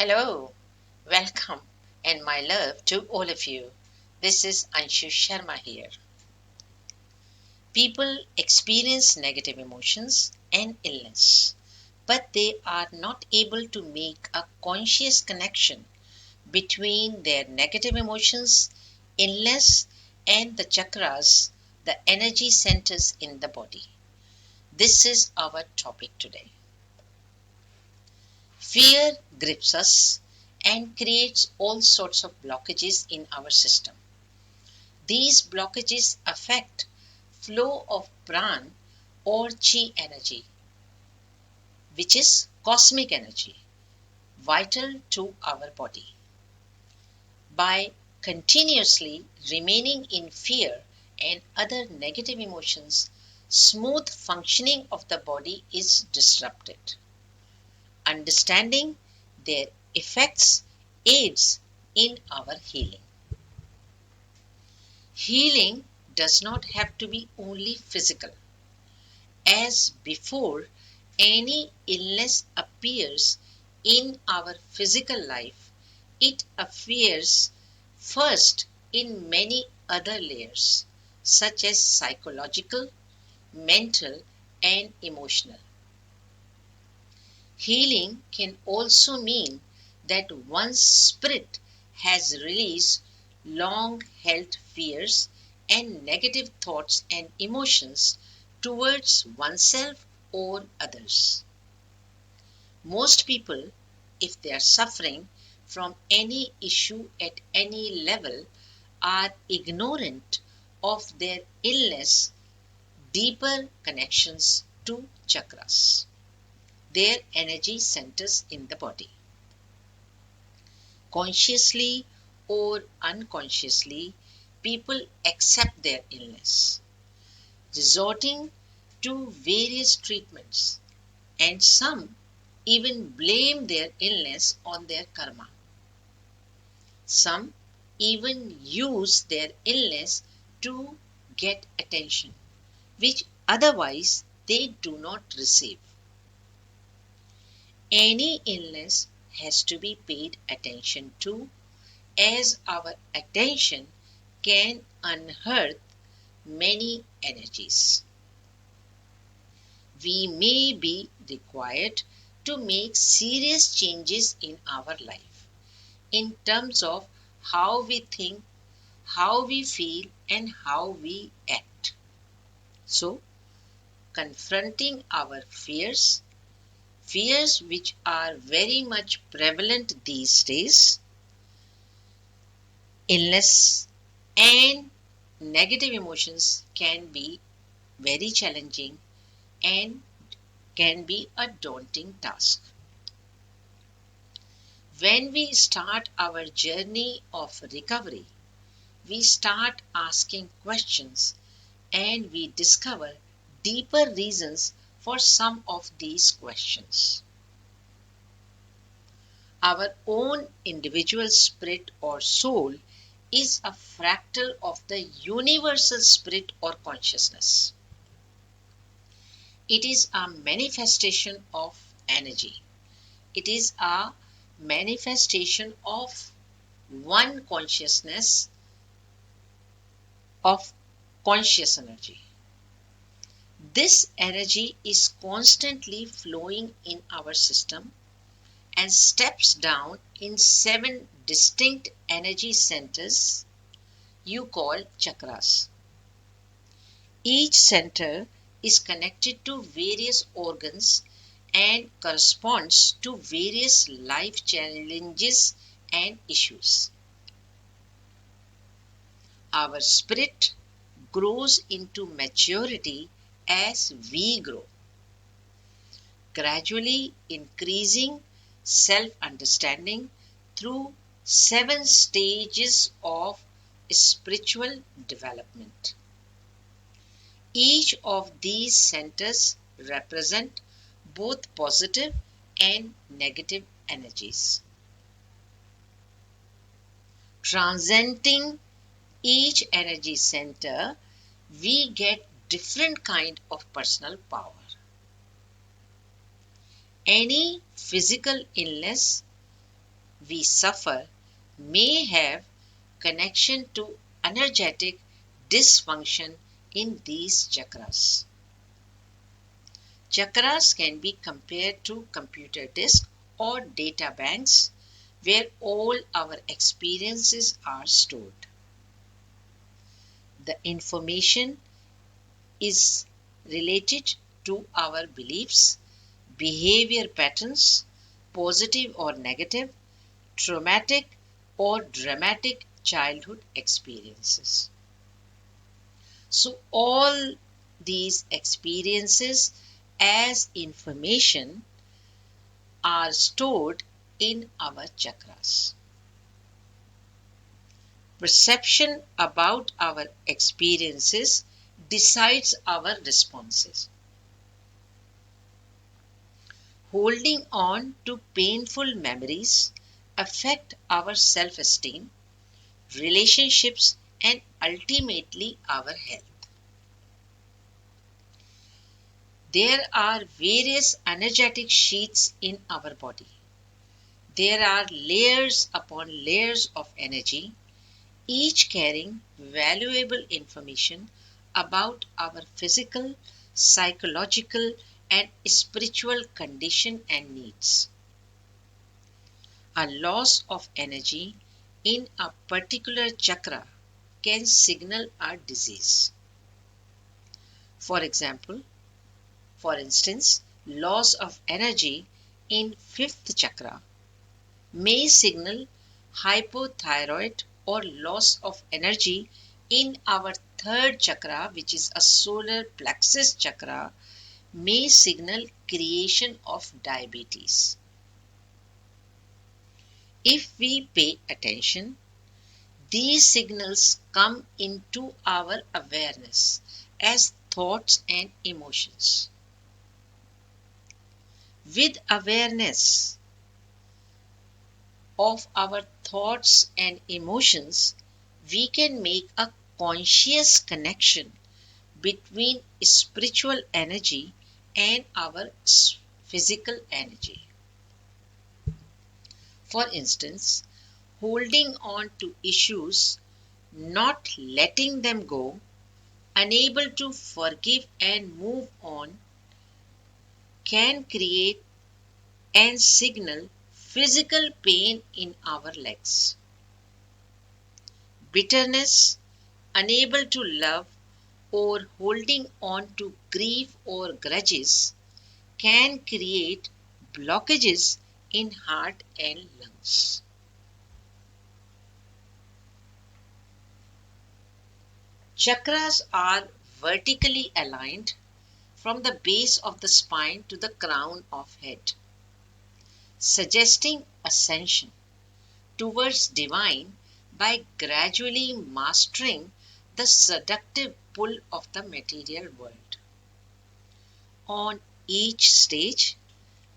Hello, welcome, and my love to all of you. This is Anshu Sharma here. People experience negative emotions and illness, but they are not able to make a conscious connection between their negative emotions, illness, and the chakras, the energy centers in the body. This is our topic today. Fear grips us and creates all sorts of blockages in our system. These blockages affect flow of prana or chi energy, which is cosmic energy, vital to our body. By continuously remaining in fear and other negative emotions, smooth functioning of the body is disrupted. Understanding their effects aids in our healing. Healing does not have to be only physical. As before any illness appears in our physical life, it appears first in many other layers, such as psychological, mental, and emotional. Healing can also mean that one's spirit has released long held fears and negative thoughts and emotions towards oneself or others. Most people, if they are suffering from any issue at any level, are ignorant of their illness, deeper connections to chakras, their energy centers in the body. Consciously or unconsciously, people accept their illness, resorting to various treatments, and some even blame their illness on their karma. Some even use their illness to get attention, which otherwise they do not receive. Any illness has to be paid attention to, as our attention can unearth many energies. We may be required to make serious changes in our life in terms of how we think, how we feel, and how we act. So, confronting our fears which are very much prevalent these days, illness and negative emotions can be very challenging and can be a daunting task. When we start our journey of recovery, we start asking questions and we discover deeper reasons for some of these questions. Our own individual spirit or soul is a fractal of the universal spirit or consciousness. It is a manifestation of energy. It is a manifestation of one consciousness of conscious energy. This energy is constantly flowing in our system and steps down in 7 distinct energy centers you call chakras. Each center is connected to various organs and corresponds to various life challenges and issues. Our spirit grows into maturity as we grow, gradually increasing self understanding through 7 stages of spiritual development. Each of these centers represent both positive and negative energies. Transcending each energy center, we get different kind of personal power. Any physical illness we suffer may have connection to energetic dysfunction in these chakras. Chakras can be compared to computer disks or data banks where all our experiences are stored. The information is related to our beliefs, behavior patterns, positive or negative, traumatic or dramatic childhood experiences. So, all these experiences as information are stored in our chakras. Perception about our experiences decides our responses. Holding on to painful memories affect our self-esteem, relationships and ultimately our health. There are various energetic sheets in our body. There are layers upon layers of energy, each carrying valuable information about our physical, psychological, and spiritual condition and needs. A loss of energy in a particular chakra can signal a disease. For example, for instance, loss of energy in fifth chakra may signal hypothyroid, or loss of energy in our third chakra, which is a solar plexus chakra, may signal creation of diabetes. If we pay attention, these signals come into our awareness as thoughts and emotions. With awareness of our thoughts and emotions, we can make a conscious connection between spiritual energy and our physical energy. For instance, holding on to issues, not letting them go, unable to forgive and move on, can create and signal physical pain in our legs. Bitterness, unable to love, or holding on to grief or grudges can create blockages in heart and lungs. Chakras are vertically aligned from the base of the spine to the crown of head, suggesting ascension towards divine by gradually mastering the seductive pull of the material world. On each stage,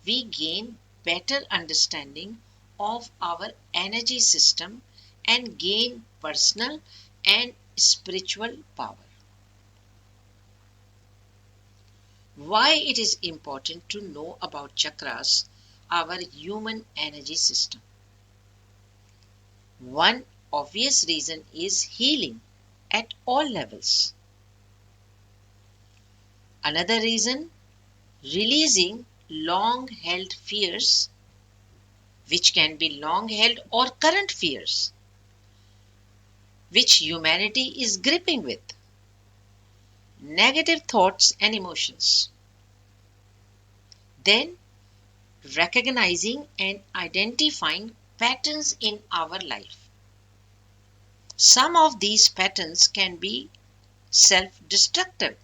we gain better understanding of our energy system and gain personal and spiritual power. Why it is important to know about chakras, our human energy system? One obvious reason is healing at all levels. Another reason, releasing long held fears, which can be long held or current fears, which humanity is gripping with, negative thoughts and emotions. Then, recognizing and identifying patterns in our life. Some of these patterns can be self destructive.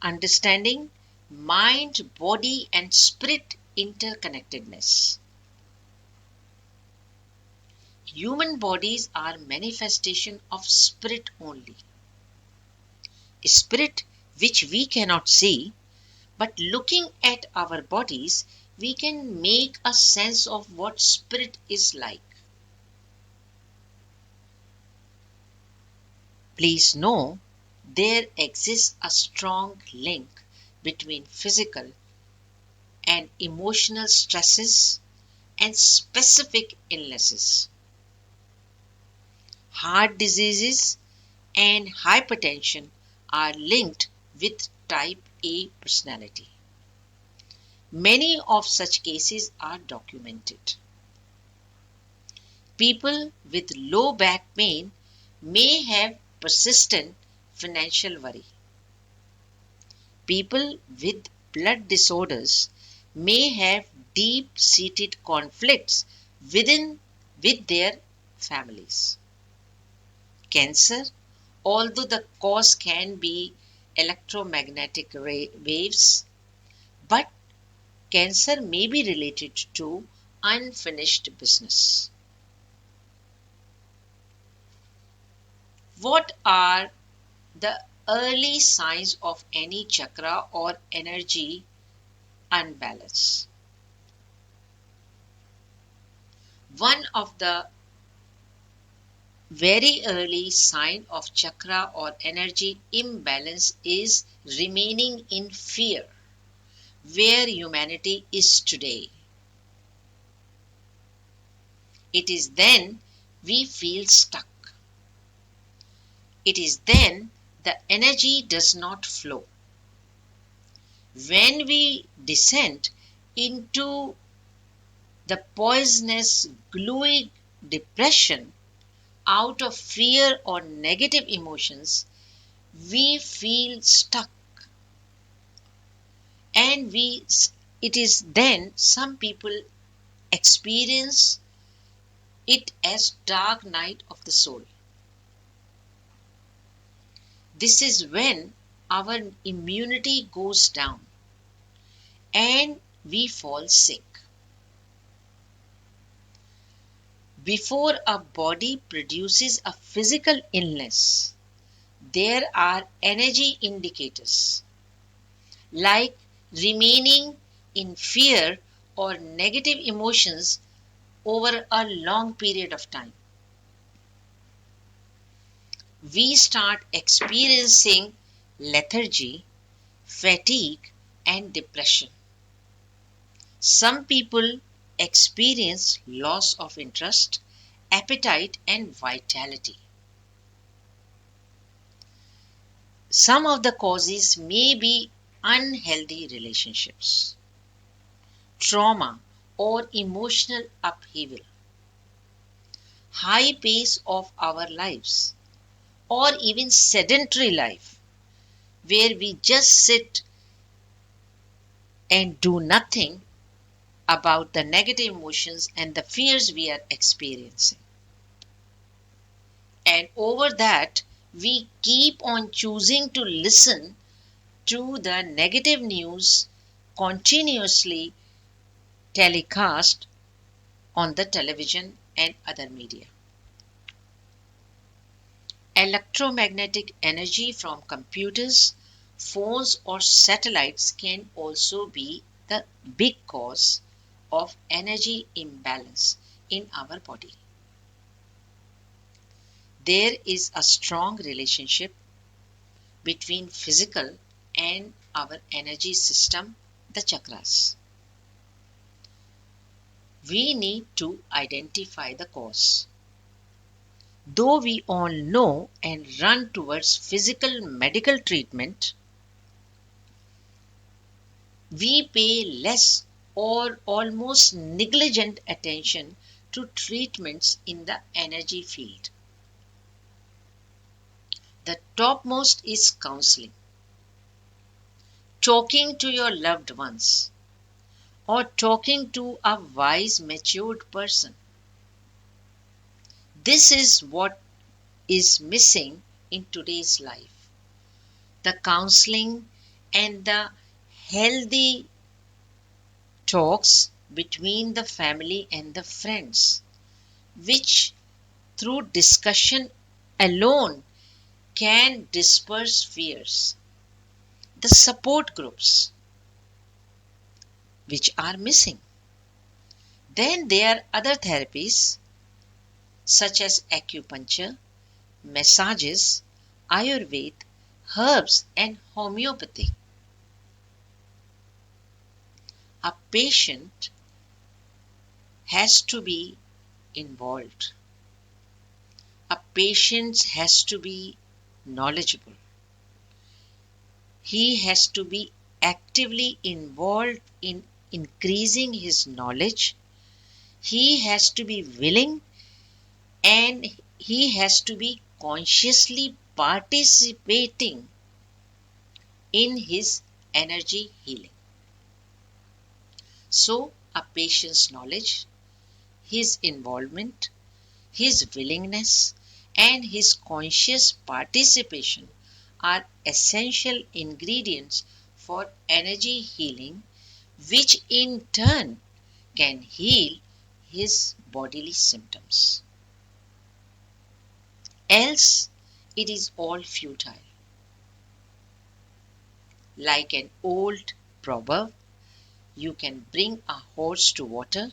Understanding mind, body, and spirit interconnectedness. Human bodies are manifestation of spirit only. Spirit which we cannot see, but looking at our bodies, we can make a sense of what spirit is like. Please know there exists a strong link between physical and emotional stresses and specific illnesses. Heart diseases and hypertension are linked with type A personality. Many of such cases are documented. People with low back pain may have persistent financial worry. People with blood disorders may have deep-seated conflicts with their families. Cancer, although the cause can be electromagnetic waves, but cancer may be related to unfinished business. What are the early signs of any chakra or energy unbalance? One of the very early sign of chakra or energy imbalance is remaining in fear where humanity is today. It is then we feel stuck. It is then the energy does not flow. When we descend into the poisonous, gluey depression out of fear or negative emotions, we feel stuck. And it is then some people experience it as dark night of the soul. This is when our immunity goes down and we fall sick. Before a body produces a physical illness, there are energy indicators like remaining in fear or negative emotions over a long period of time. We start experiencing lethargy, fatigue, and depression. Some people experience loss of interest, appetite, and vitality. Some of the causes may be unhealthy relationships, trauma, or emotional upheaval, high pace of our lives, or even sedentary life where we just sit and do nothing about the negative emotions and the fears we are experiencing. And over that, we keep on choosing to listen to the negative news continuously telecast on the television and other media. Electromagnetic energy from computers, phones, or satellites can also be the big cause of energy imbalance in our body. There is a strong relationship between physical and our energy system, the chakras. We need to identify the cause. Though we all know and run towards physical medical treatment, we pay less or almost negligent attention to treatments in the energy field. The topmost is counseling, talking to your loved ones, or talking to a wise, matured person. This is what is missing in today's life. The counseling and the healthy talks between the family and the friends, which through discussion alone can disperse fears. The support groups, which are missing. Then there are other therapies such as acupuncture, massages, Ayurveda, herbs, and homeopathy. A patient has to be involved. A patient has to be knowledgeable. He has to be actively involved in increasing his knowledge. He has to be willing, and he has to be consciously participating in his energy healing. So, a patient's knowledge, his involvement, his willingness, and his conscious participation are essential ingredients for energy healing, which in turn can heal his bodily symptoms. Else, it is all futile. Like an old proverb, you can bring a horse to water,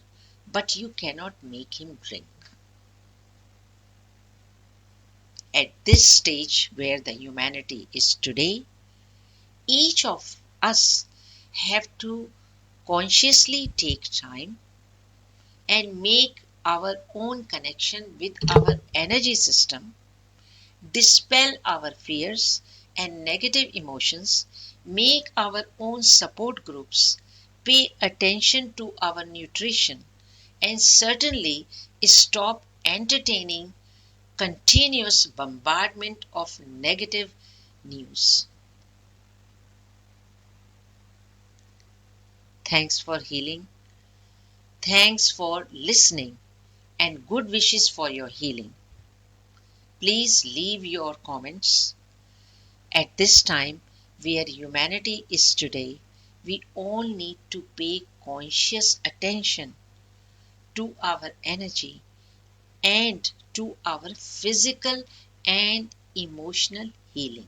but you cannot make him drink. At this stage where the humanity is today, each of us have to consciously take time and make our own connection with our energy system, dispel our fears and negative emotions, make our own support groups, pay attention to our nutrition, and certainly stop entertaining continuous bombardment of negative news. Thanks for healing. Thanks for listening, and good wishes for your healing. Please leave your comments. At this time, where humanity is today, we all need to pay conscious attention to our energy and to our physical and emotional healing.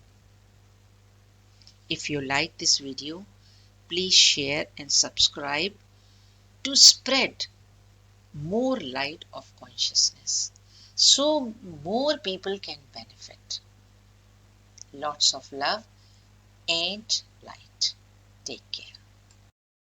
If you like this video, please share and subscribe to spread more light of consciousness so more people can benefit. Lots of love and light. Take care.